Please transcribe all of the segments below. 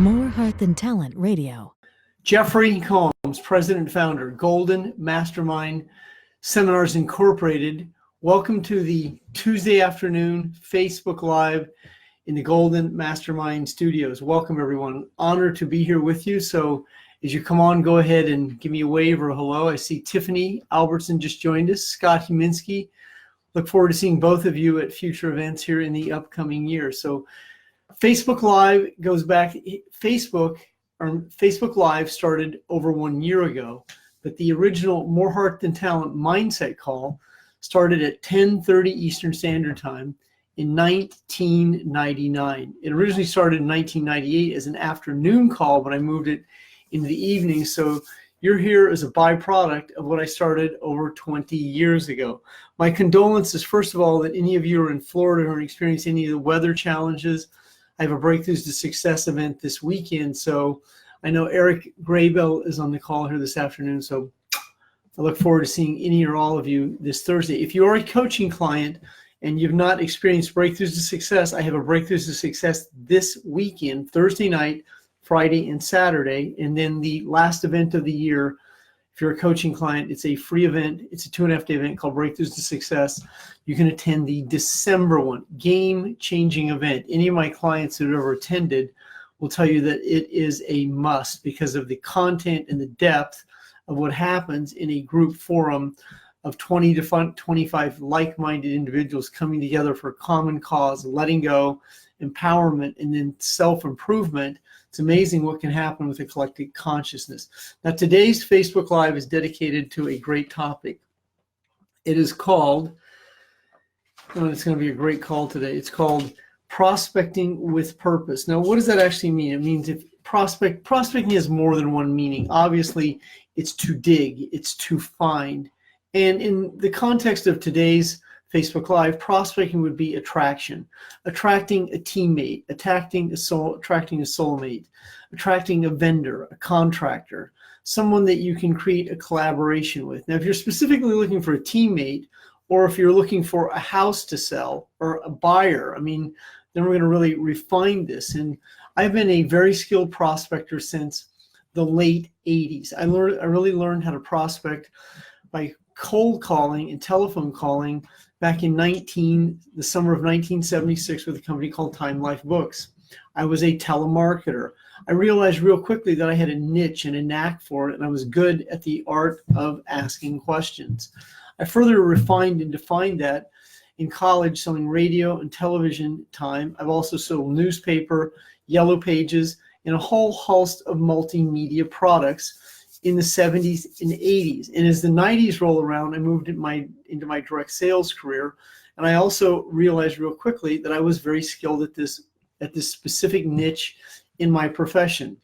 More Heart Than Talent Radio. Jeffery Combs, President and Founder, Golden Mastermind Seminars Incorporated. Welcome to the Tuesday afternoon Facebook Live in the Golden Mastermind Studios. Welcome, everyone. Honored to be here with you. So as you come on, go ahead and give me a wave or a hello. I see Tiffany Albertson just joined us, Scott Huminski. Look forward to seeing both of you at future events here in the upcoming year. So Facebook Live goes back. Facebook Live started over 1 year ago, but the original More Heart Than Talent mindset call started at 10:30 Eastern Standard Time in 1999. It originally started in 1998 as an afternoon call, but I moved it into the evening. So you're here as a byproduct of what I started over 20 years ago. My condolences, first of all, that any of you are in Florida or experience any of the weather challenges. I have a Breakthroughs to Success event this weekend. So I know Eric Graybell is on the call here this afternoon. So I look forward to seeing any or all of you this Thursday. If you are a coaching client and you've not experienced Breakthroughs to Success, I have a Breakthroughs to Success this weekend, Thursday night, Friday, and Saturday. And then the last event of the year, if you're a coaching client, it's a free event. It's a 2.5-day event called Breakthroughs to Success. You can attend the December one, game-changing event. Any of my clients that have ever attended will tell you that it is a must because of the content and the depth of what happens in a group forum of 20 to 25 like-minded individuals coming together for a common cause, letting go, empowerment, and then self-improvement. It's amazing what can happen with a collective consciousness. Now, today's Facebook Live is dedicated to a great topic. It is called, it's going to be a great call today. It's called Prospecting with Purpose. Now, what does that actually mean? It means if prospecting has more than one meaning. Obviously, it's to dig, it's to find. And in the context of today's Facebook Live, prospecting would be attraction, attracting a teammate, attracting a soulmate, attracting a vendor, a contractor, someone that you can create a collaboration with. Now, if you're specifically looking for a teammate, or if you're looking for a house to sell or a buyer, then we're going to really refine this. And I've been a very skilled prospector since the late 80s. I really learned how to prospect by cold calling and telephone calling back in the summer of 1976 with a company called Time Life Books. I was a telemarketer. I realized real quickly that I had a niche and a knack for it, and I was good at the art of asking questions. I further refined and defined that in college, selling radio and television time. I've also sold newspaper, yellow pages, and a whole host of multimedia products in the 70s and 80s. And as the 90s roll around, I moved into my direct sales career. And I also realized real quickly that I was very skilled at this specific niche in my profession.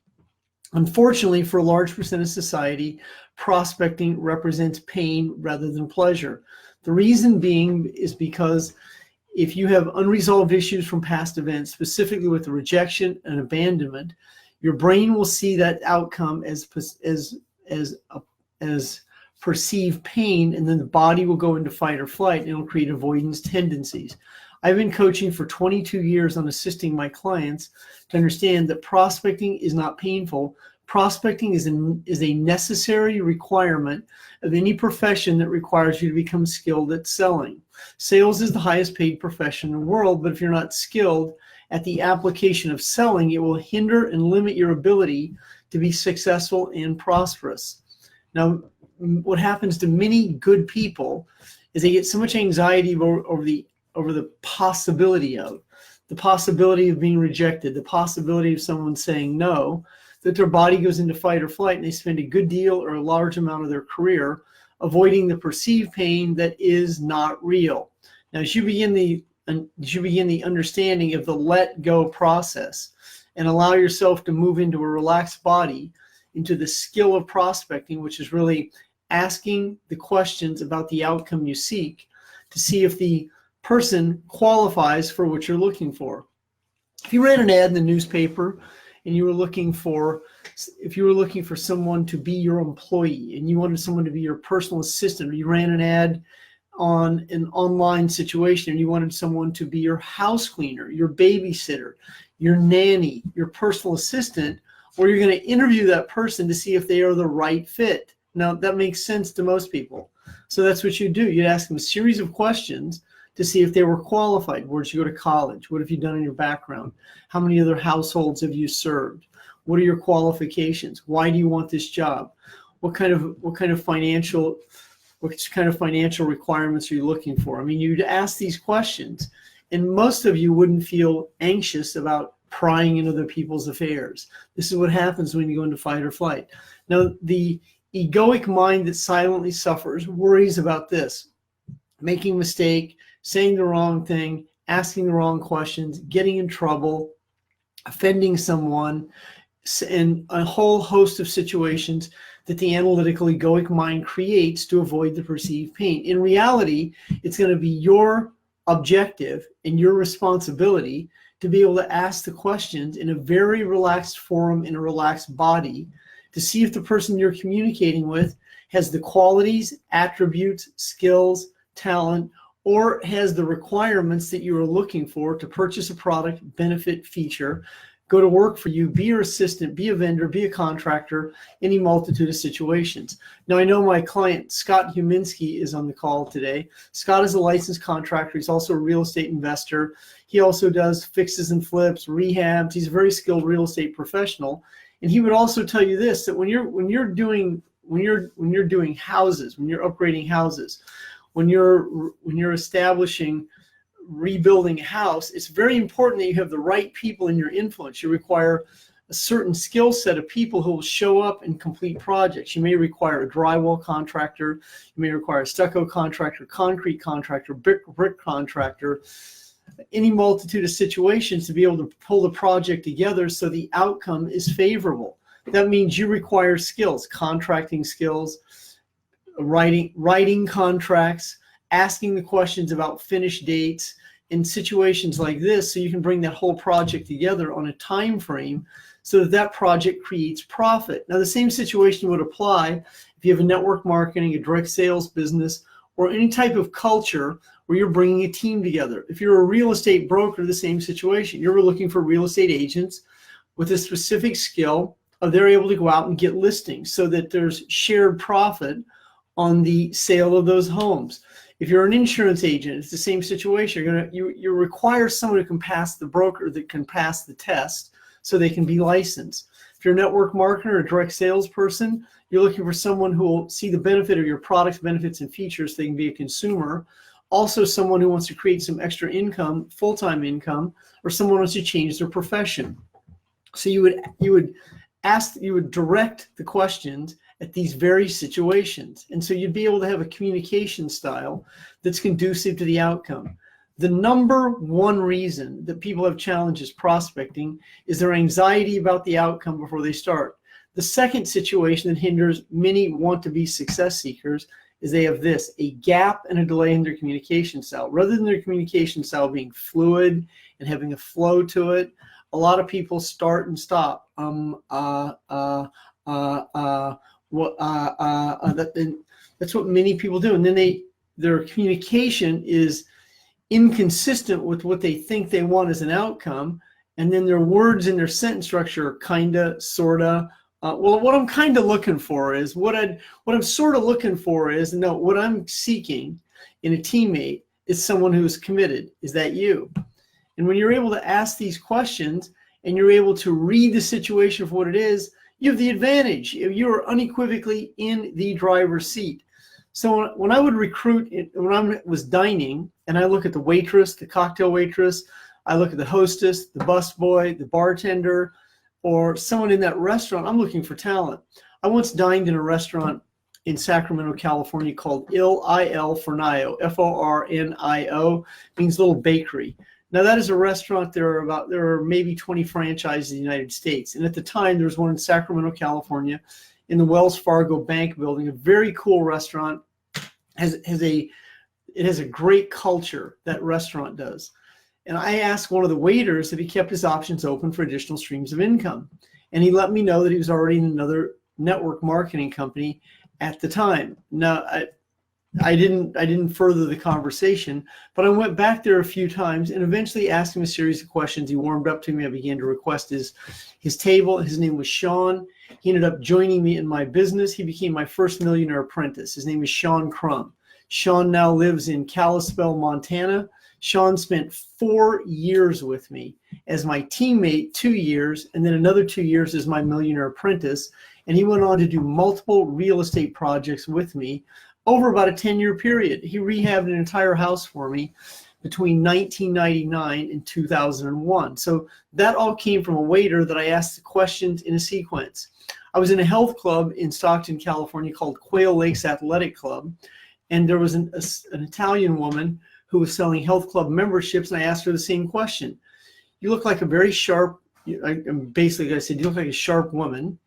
Unfortunately, for a large percent of society, prospecting represents pain rather than pleasure. The reason being is because if you have unresolved issues from past events, specifically with the rejection and abandonment, your brain will see that outcome as perceived pain, and then the body will go into fight or flight, and it'll create avoidance tendencies. I've been coaching for 22 years on assisting my clients to understand that prospecting is not painful. Prospecting is a necessary requirement of any profession that requires you to become skilled at selling. Sales is the highest paid profession in the world, but if you're not skilled at the application of selling, it will hinder and limit your ability to be successful and prosperous. Now, what happens to many good people is they get so much anxiety over the possibility of being rejected, the possibility of someone saying no, that their body goes into fight or flight, and they spend a good deal or a large amount of their career avoiding the perceived pain that is not real. Now, as you begin the understanding of the let go process and allow yourself to move into a relaxed body, into the skill of prospecting, which is really asking the questions about the outcome you seek to see if the person qualifies for what you're looking for. If you ran an ad in the newspaper and you were looking for someone to be your employee and you wanted someone to be your personal assistant, or you ran an ad on an online situation and you wanted someone to be your house cleaner, your babysitter, your nanny, your personal assistant, or you're going to interview that person to see if they are the right fit. Now, that makes sense to most people. So that's what you do. You'd ask them a series of questions to see if they were qualified. Where did you go to college? What have you done in your background? How many other households have you served? What are your qualifications? Why do you want this job? What kind of financial requirements are you looking for? I mean, you'd ask these questions, and most of you wouldn't feel anxious about prying into other people's affairs. This is what happens when you go into fight or flight. Now, the egoic mind that silently suffers worries about this: making a mistake, saying the wrong thing, asking the wrong questions, getting in trouble, offending someone, and a whole host of situations that the analytical egoic mind creates to avoid the perceived pain. In reality, it's going to be your objective and your responsibility to be able to ask the questions in a very relaxed forum, in a relaxed body, to see if the person you're communicating with has the qualities, attributes, skills, talent, or has the requirements that you are looking for to purchase a product, benefit, feature, go to work for you, be your assistant, be a vendor, be a contractor, any multitude of situations. Now, I know my client, Scott Huminski, is on the call today. Scott is a licensed contractor. He's also a real estate investor. He also does fixes and flips, rehabs. He's a very skilled real estate professional. And he would also tell you this, that when you're doing houses, when you're upgrading houses, when you're establishing, rebuilding a house, it's very important that you have the right people in your influence. You require a certain skill set of people who will show up and complete projects. You may require a drywall contractor, you may require a stucco contractor, concrete contractor, brick contractor, any multitude of situations to be able to pull the project together so the outcome is favorable. That means you require skills, contracting skills, writing contracts, asking the questions about finish dates in situations like this, so you can bring that whole project together on a time frame so that that project creates profit. Now, the same situation would apply if you have a network marketing, a direct sales business, or any type of culture where you're bringing a team together. If you're a real estate broker, the same situation. You're looking for real estate agents with a specific skill, they're able to go out and get listings so that there's shared profit on the sale of those homes. If you're an insurance agent, it's the same situation. You require someone who can pass the broker, that can pass the test so they can be licensed. If you're a network marketer or a direct salesperson, you're looking for someone who will see the benefit of your products, benefits, and features so they can be a consumer. Also, someone who wants to create some extra income, full-time income, or someone who wants to change their profession. So you would direct the questions at these very situations. And so you'd be able to have a communication style that's conducive to the outcome. The number one reason that people have challenges prospecting is their anxiety about the outcome before they start. The second situation that hinders many want-to-be success seekers is they have a gap and a delay in their communication style. Rather than their communication style being fluid and having a flow to it, a lot of people start and stop. That's what many people do, and then their communication is inconsistent with what they think they want as an outcome, and then their words and their sentence structure are kinda, sorta. What I'm kind of looking for is what I'm sort of looking for is, no, what I'm seeking in a teammate is someone who's committed. Is that you? And when you're able to ask these questions and you're able to read the situation for what it is, you have the advantage. You're unequivocally in the driver's seat. So when I would recruit, when I was dining, and I look at the waitress, the cocktail waitress, I look at the hostess, the busboy, the bartender, or someone in that restaurant, I'm looking for talent. I once dined in a restaurant in Sacramento, California called Il Fornio, Fornio, means little bakery. Now that is a restaurant, there are maybe 20 franchises in the United States. And at the time, there was one in Sacramento, California, in the Wells Fargo Bank building, a very cool restaurant. It has a great culture, that restaurant does. And I asked one of the waiters if he kept his options open for additional streams of income. And he let me know that he was already in another network marketing company at the time. Now, I didn't further the conversation, but I went back there a few times and eventually asked him a series of questions. He warmed up to me. I began to request his table. His name was Sean. He ended up joining me in my business. He became my first millionaire apprentice. His name is Sean Crum. Sean now lives in Kalispell, Montana. Sean spent 4 years with me as my teammate, 2 years, and then another 2 years as my millionaire apprentice. And he went on to do multiple real estate projects with me over about a 10-year period. He rehabbed an entire house for me between 1999 and 2001. So that all came from a waiter that I asked the questions in a sequence. I was in a health club in Stockton, California called Quail Lakes Athletic Club. And there was an Italian woman who was selling health club memberships. And I asked her the same question. You look like a very sharp, basically I said, you look like a sharp woman.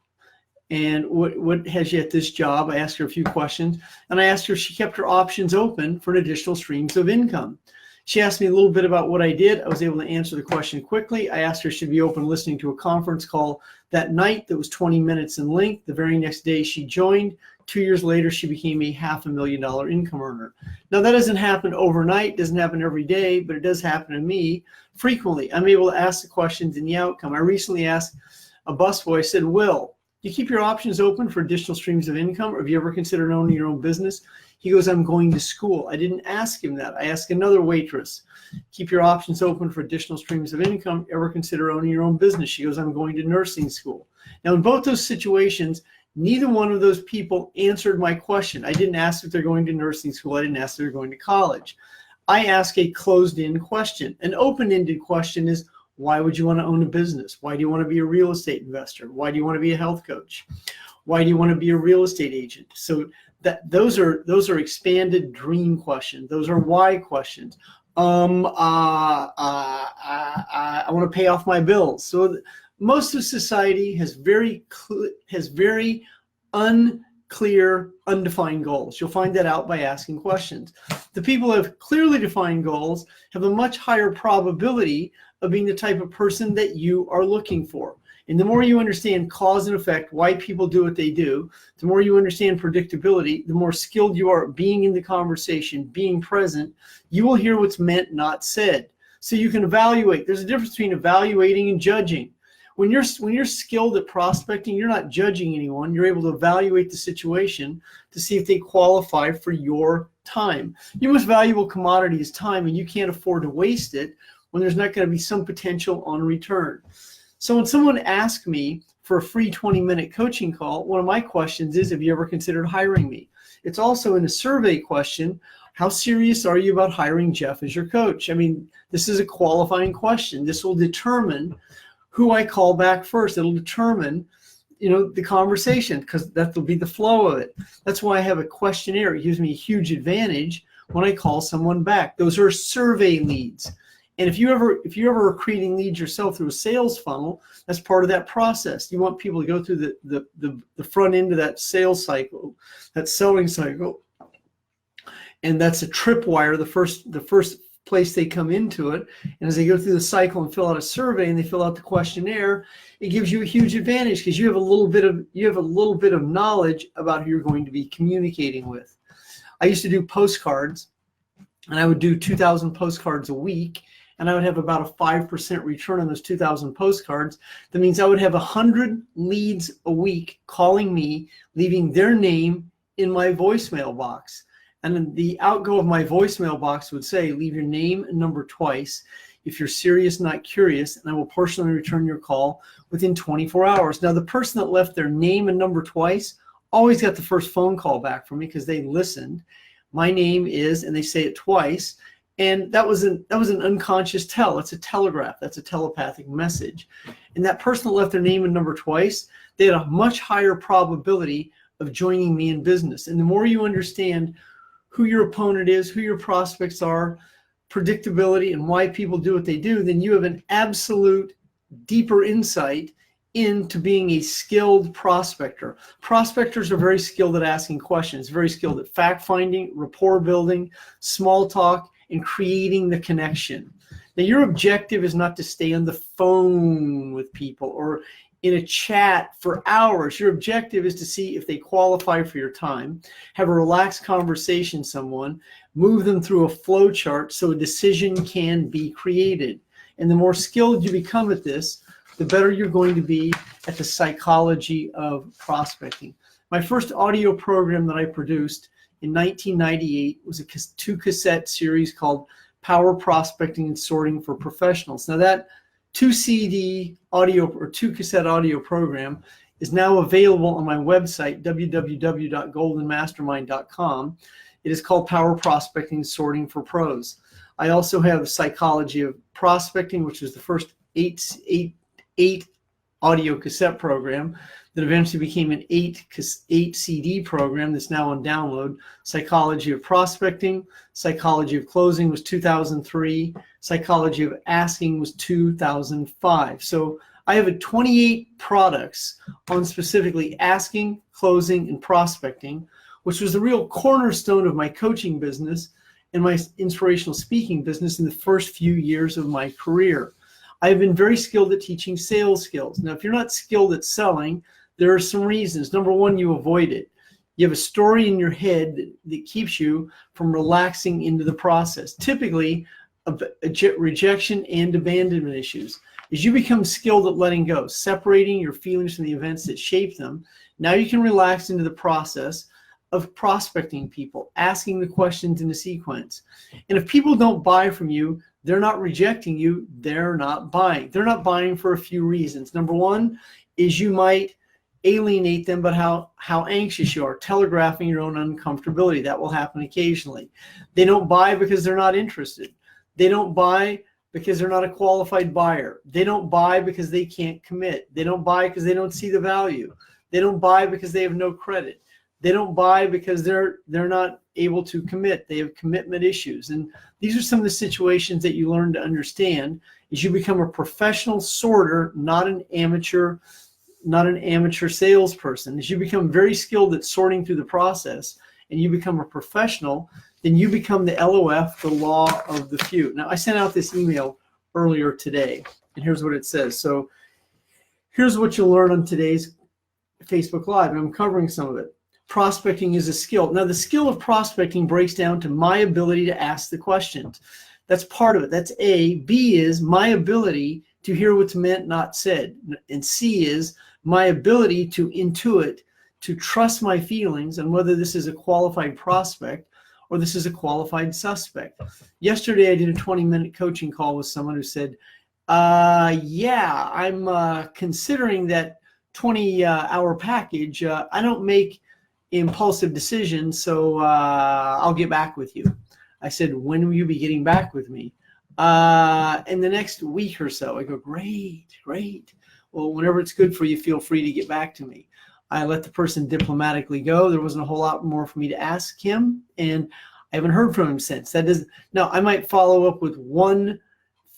And what has you at this job? I asked her a few questions, and I asked her if she kept her options open for additional streams of income. She asked me a little bit about what I did. I was able to answer the question quickly. I asked her if she'd be open listening to a conference call that night that was 20 minutes in length. The very next day she joined. 2 years later, she became a $500,000 income earner. Now that doesn't happen overnight, doesn't happen every day, but it does happen to me frequently. I'm able to ask the questions and the outcome. I recently asked a busboy, I said, Will, you keep your options open for additional streams of income, or have you ever considered owning your own business? He goes, I'm going to school. I didn't ask him that. I asked another waitress, keep your options open for additional streams of income, ever consider owning your own business? She goes, I'm going to nursing school. Now, in both those situations, neither one of those people answered my question. I didn't ask if they're going to nursing school. I didn't ask if they're going to college. I ask a closed-in question. An open-ended question is, why would you want to own a business? Why do you want to be a real estate investor? Why do you want to be a health coach? Why do you want to be a real estate agent? So those are expanded dream questions. Those are why questions. I want to pay off my bills. So most of society has very unclear, undefined goals. You'll find that out by asking questions. The people who have clearly defined goals have a much higher probability of being the type of person that you are looking for. And the more you understand cause and effect, why people do what they do, the more you understand predictability, the more skilled you are at being in the conversation, being present, you will hear what's meant, not said. So you can evaluate. There's a difference between evaluating and judging. When you're skilled at prospecting, you're not judging anyone. You're able to evaluate the situation to see if they qualify for your time. Your most valuable commodity is time, and you can't afford to waste it when there's not going to be some potential on return. So when someone asks me for a free 20-minute coaching call, one of my questions is, have you ever considered hiring me? It's also in a survey question, how serious are you about hiring Jeff as your coach? I mean, this is a qualifying question. This will determine who I call back first. It'll determine, the conversation, because that will be the flow of it. That's why I have a questionnaire. It gives me a huge advantage when I call someone back. Those are survey leads. And if you're ever creating leads yourself through a sales funnel, that's part of that process. You want people to go through the front end of that sales cycle, that selling cycle. And that's a tripwire, the first place they come into it. And as they go through the cycle and fill out a survey and they fill out the questionnaire, it gives you a huge advantage because you have a little bit of knowledge about who you're going to be communicating with. I used to do postcards, and I would do 2,000 postcards a week. And I would have about a 5% return on those 2,000 postcards. That means I would have 100 leads a week calling me, leaving their name in my voicemail box. And then the outgo of my voicemail box would say, leave your name and number twice if you're serious, not curious, and I will personally return your call within 24 hours. Now, the person that left their name and number twice always got the first phone call back from me because they listened. My name is, and they say it twice. And that was an unconscious tell. It's a telegraph. That's a telepathic message. And that person that left their name and number twice, they had a much higher probability of joining me in business. And the more you understand who your opponent is, who your prospects are, predictability, and why people do what they do, then you have an absolute deeper insight into being a skilled prospector. Prospectors are very skilled at asking questions, very skilled at fact finding, rapport building, small talk, and creating the connection. Now, your objective is not to stay on the phone with people or in a chat for hours. Your objective is to see if they qualify for your time, have a relaxed conversation with someone, move them through a flow chart so a decision can be created. And the more skilled you become at this, the better you're going to be at the psychology of prospecting. My first audio program that I produced in 1998 was a 2-cassette series called Power Prospecting and Sorting for Professionals. Now that 2-CD audio or 2-cassette audio program is now available on my website, www.goldenmastermind.com. It is called Power Prospecting and Sorting for Pros. I also have Psychology of Prospecting, which is the first eight audio cassette program that eventually became an 8 CD program that's now on download. Psychology of Prospecting, Psychology of Closing was 2003, Psychology of Asking was 2005. So I have 28 products on specifically asking, closing, and prospecting, which was the real cornerstone of my coaching business and my inspirational speaking business in the first few years of my career. I've been very skilled at teaching sales skills. Now, if you're not skilled at selling, there are some reasons. Number one, you avoid it. You have a story in your head that keeps you from relaxing into the process. Typically, rejection and abandonment issues. As you become skilled at letting go, separating your feelings from the events that shape them, now you can relax into the process of prospecting people, asking the questions in a sequence. And if people don't buy from you, they're not rejecting you, they're not buying. They're not buying for a few reasons. Number one is you might alienate them about how anxious you are, telegraphing your own uncomfortability. That will happen occasionally. They don't buy because they're not interested. They don't buy because they're not a qualified buyer. They don't buy because they can't commit. They don't buy because they don't see the value. They don't buy because they have no credit. They don't buy because they're not able to commit. They have commitment issues. And these are some of the situations that you learn to understand as you become a professional sorter, not an amateur salesperson. As you become very skilled at sorting through the process and you become a professional, then you become the LOF, the law of the few. Now, I sent out this email earlier today, and here's what it says. So here's what you'll learn on today's Facebook Live, and I'm covering some of it. Prospecting is a skill. Now, the skill of prospecting breaks down to my ability to ask the questions. That's part of it. That's A. B is my ability to hear what's meant, not said. And C is my ability to intuit, to trust my feelings on whether this is a qualified prospect or this is a qualified suspect. Yesterday, I did a 20-minute coaching call with someone who said, yeah, I'm considering that 20-hour package. I don't make impulsive decisions, so I'll get back with you. I said, when will you be getting back with me? In the next week or so. I go, great. Well, whenever it's good for you, feel free to get back to me. I let the person diplomatically go. There wasn't a whole lot more for me to ask him, and I haven't heard from him since. Now, I might follow up with one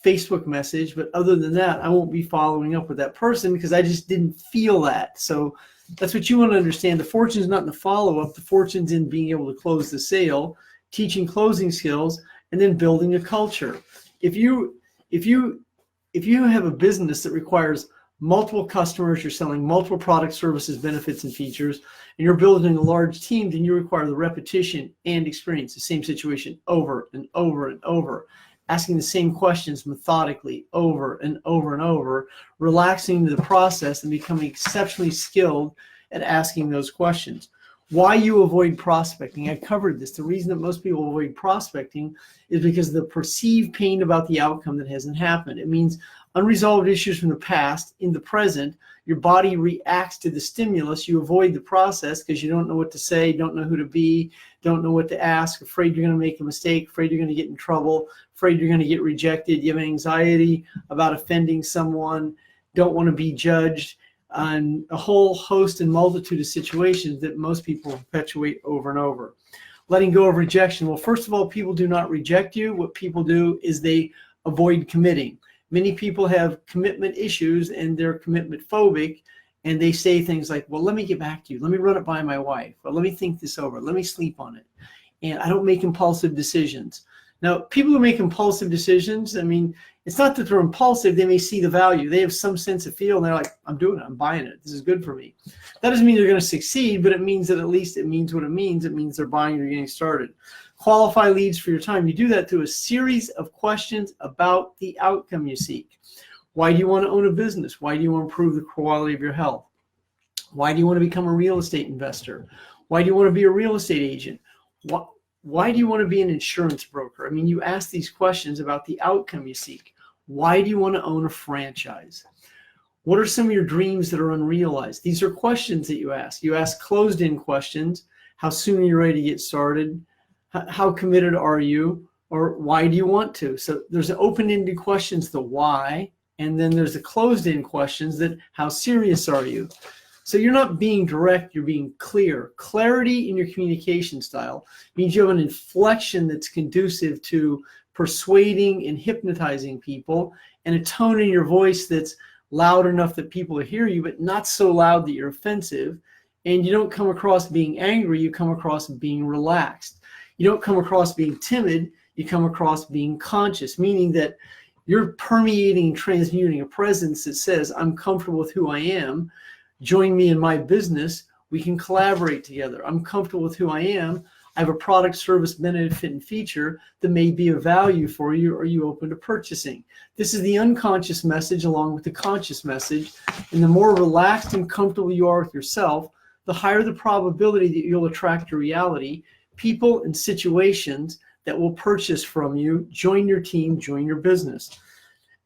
Facebook message, but other than that, I won't be following up with that person because I just didn't feel that. So that's what you want to understand. The fortune is not in the follow-up. The fortune's in being able to close the sale, teaching closing skills, and then building a culture. If you have a business that requires multiple customers, you're selling multiple products, services, benefits, and features, and you're building a large team, then you require the repetition and experience the same situation over and over and over, asking the same questions methodically over and over and over, relaxing into the process and becoming exceptionally skilled at asking those questions. Why you avoid prospecting? I covered this. The reason that most people avoid prospecting is because of the perceived pain about the outcome that hasn't happened. It means unresolved issues from the past. In the present, your body reacts to the stimulus. You avoid the process because you don't know what to say, don't know who to be, don't know what to ask, afraid you're going to make a mistake, afraid you're going to get in trouble, afraid you're going to get rejected. You have anxiety about offending someone, don't want to be judged, and a whole host and multitude of situations that most people perpetuate over and over. Letting go of rejection. Well, first of all, people do not reject you. What people do is they avoid committing. Many people have commitment issues and they're commitment phobic, and they say things like, well, let me get back to you. Let me run it by my wife. Or let me think this over. Let me sleep on it. And I don't make impulsive decisions. Now, people who make impulsive decisions, I mean, it's not that they're impulsive. They may see the value. They have some sense of feel, and they're like, I'm doing it. I'm buying it. This is good for me. That doesn't mean they're going to succeed, but it means that at least it means what it means. It means they're buying or getting started. Qualify leads for your time. You do that through a series of questions about the outcome you seek. Why do you want to own a business? Why do you want to improve the quality of your health? Why do you want to become a real estate investor? Why do you want to be a real estate agent? Why do you want to be an insurance broker? I mean, you ask these questions about the outcome you seek. Why do you want to own a franchise? What are some of your dreams that are unrealized? These are questions that you ask. You ask closed-in questions. How soon are you ready to get started? How committed are you? Or why do you want to? So there's an open-ended questions, the why, and then there's the closed-in questions that how serious are you? So you're not being direct, you're being clear. Clarity in your communication style means you have an inflection that's conducive to persuading and hypnotizing people, and a tone in your voice that's loud enough that people will hear you, but not so loud that you're offensive. And you don't come across being angry, you come across being relaxed. You don't come across being timid, you come across being conscious, meaning that you're permeating and transmuting a presence that says, I'm comfortable with who I am. Join me in my business. We can collaborate together. I'm comfortable with who I am. I have a product, service, benefit, and feature that may be of value for you. Are you open to purchasing? This is the unconscious message along with the conscious message. And the more relaxed and comfortable you are with yourself, the higher the probability that you'll attract your reality, people and situations that will purchase from you, join your team, join your business.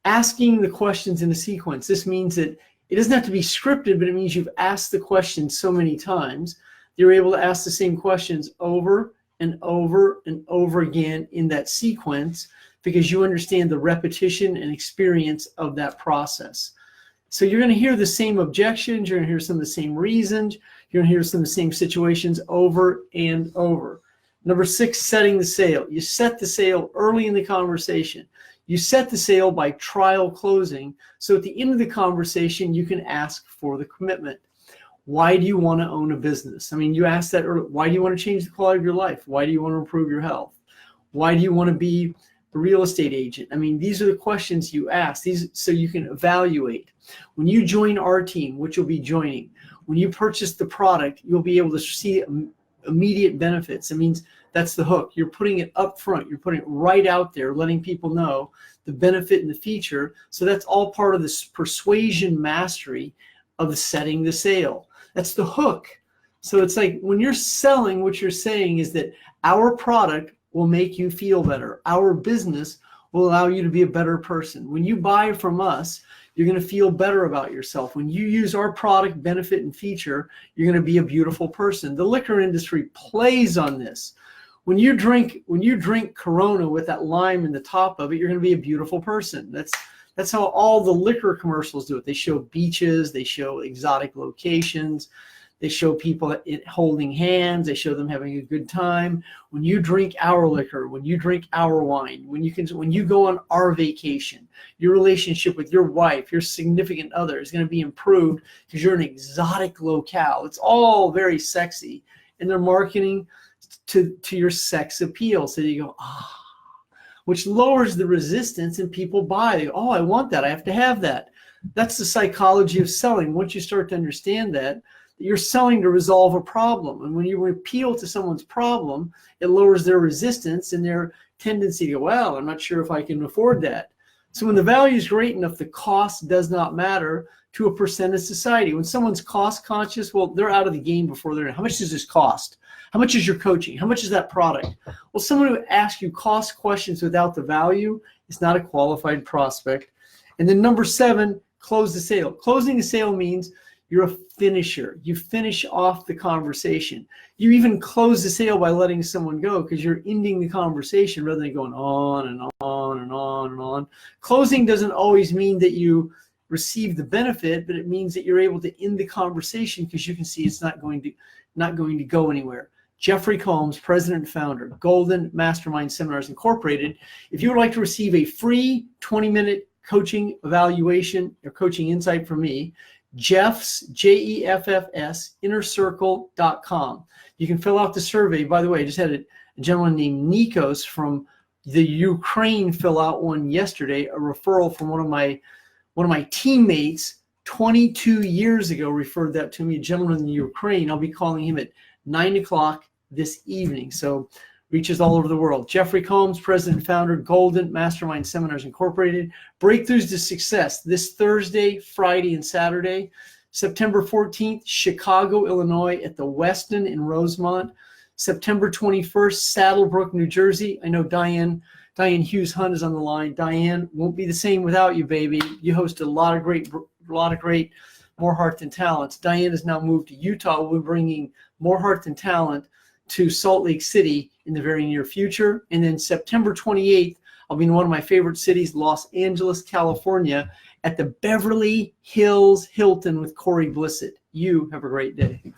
Asking the questions in a sequence. This means that it doesn't have to be scripted, but it means you've asked the question so many times, you're able to ask the same questions over and over and over again in that sequence because you understand the repetition and experience of that process. So you're going to hear the same objections, you're going to hear some of the same reasons, you're going to hear some of the same situations over and over. Number 6, setting the sale. You set the sale early in the conversation. You set the sale by trial closing. So at the end of the conversation, you can ask for the commitment. Why do you want to own a business? I mean, you ask that early. Why do you want to change the quality of your life? Why do you want to improve your health? Why do you want to be a real estate agent? I mean, these are the questions you ask, these so you can evaluate. When you join our team, which you'll be joining, when you purchase the product, you'll be able to see immediate benefits. It means that's the hook. You're putting it up front. You're putting it right out there, letting people know the benefit and the feature. So that's all part of this persuasion mastery of setting the sale. That's the hook. So it's like when you're selling, what you're saying is that our product will make you feel better. Our business will allow you to be a better person. When you buy from us, you're going to feel better about yourself. When you use our product, benefit, and feature, you're going to be a beautiful person. The liquor industry plays on this. When you drink Corona with that lime in the top of it, you're going to be a beautiful person. That's how all the liquor commercials do it. They show beaches, they show exotic locations, they show people holding hands, they show them having a good time. When you drink our liquor, when you drink our wine, when you go on our vacation, your relationship with your wife, your significant other is going to be improved because you're in an exotic locale. It's all very sexy, and they're marketing to your sex appeal. So you go, which lowers the resistance, and people buy. They go, oh, I want that. I have to have that. That's the psychology of selling. Once you start to understand that, you're selling to resolve a problem. And when you appeal to someone's problem, it lowers their resistance and their tendency to go, well, I'm not sure if I can afford that. So when the value is great enough, the cost does not matter to a percent of society. When someone's cost conscious, well, they're out of the game before they're in. How much does this cost? How much is your coaching? How much is that product? Well, someone who asks you cost questions without the value is not a qualified prospect. And then number 7, close the sale. Closing the sale means you're a finisher. You finish off the conversation. You even close the sale by letting someone go because you're ending the conversation rather than going on and on and on and on. Closing doesn't always mean that you receive the benefit, but it means that you're able to end the conversation because you can see it's not going to go anywhere. Jeffery Combs, president and founder, Golden Mastermind Seminars Incorporated. If you would like to receive a free 20-minute coaching evaluation or coaching insight from me, Jeffs, Jeffs, innercircle.com. You can fill out the survey. By the way, I just had a gentleman named Nikos from the Ukraine fill out one yesterday, a referral from one of my teammates 22 years ago referred that to me, a gentleman in the Ukraine. I'll be calling him at 9 o'clock this evening. So reaches all over the world. Jeffery Combs, president and founder, Golden Mastermind Seminars Incorporated. Breakthroughs to Success this Thursday, Friday, and Saturday. September 14th, Chicago, Illinois at the Westin in Rosemont. September 21st, Saddlebrook, New Jersey. I know Diane Hughes Hunt is on the line. Diane, won't be the same without you, baby. You host a lot of great More Heart Than Talent. Diane has now moved to Utah. We'll be bringing More Heart Than Talent to Salt Lake City in the very near future. And then September 28th, I'll be in one of my favorite cities, Los Angeles, California, at the Beverly Hills Hilton with Corey Blissett. You have a great day.